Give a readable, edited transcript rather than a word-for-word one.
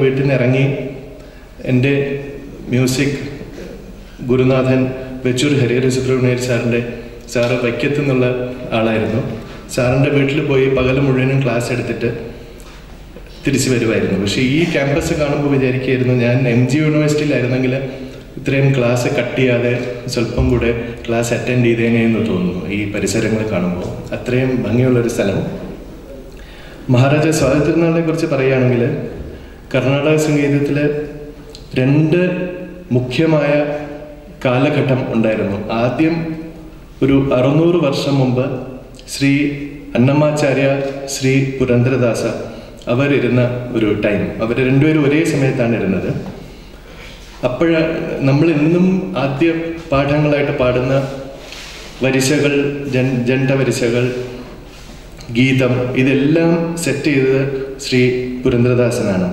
വീട്ടിൽ നിന്ന് ഇറങ്ങി എൻ്റെ മ്യൂസിക് ഗുരുനാഥൻ വെച്ചൂർ ഹരിഹര സുബ്രഹ്മണ്യൻ സാറ് വൈക്കത്തു നിന്നുള്ള ആളായിരുന്നു. സാറിൻ്റെ വീട്ടിൽ പോയി പകൽ മുഴുവനും ക്ലാസ് എടുത്തിട്ട് തിരിച്ചു വരുമായിരുന്നു. പക്ഷേ ഈ ക്യാമ്പസ് കാണുമ്പോൾ വിചാരിക്കുകയായിരുന്നു, ഞാൻ MG യൂണിവേഴ്സിറ്റിയിലായിരുന്നെങ്കിൽ ഇത്രയും ക്ലാസ് കട്ട് ചെയ്യാതെ സ്വല്പം കൂടെ ക്ലാസ് അറ്റൻഡ് ചെയ്തേനെ എന്ന് തോന്നുന്നു. ഈ പരിസരങ്ങൾ കാണുമ്പോൾ അത്രയും ഭംഗിയുള്ളൊരു സ്ഥലം. മഹാരാജ സ്വാതന്ത്ര്യനാളിനെ കുറിച്ച് പറയുകയാണെങ്കിൽ, കർണാടക സംഗീതത്തിൽ 2 മുഖ്യമായ കാലഘട്ടം ഉണ്ടായിരുന്നു. ആദ്യം ഒരു 600 വർഷം മുമ്പ് ശ്രീ അന്നമാചാര്യ, ശ്രീ പുരന്ദരദാസ അവരിരുന്ന ഒരു ടൈം. അവർ രണ്ടുപേരും ഒരേ സമയത്താണ് ഇരുന്നത്. നമ്മൾ ഇന്നും ആദ്യ പാഠങ്ങളായിട്ട് പാടുന്ന വരിശകൾ, ജണ്ടവരിശകൾ, ഗീതം, ഇതെല്ലാം സെറ്റ് ചെയ്തത് ശ്രീ പുരന്ദരദാസനാണ്.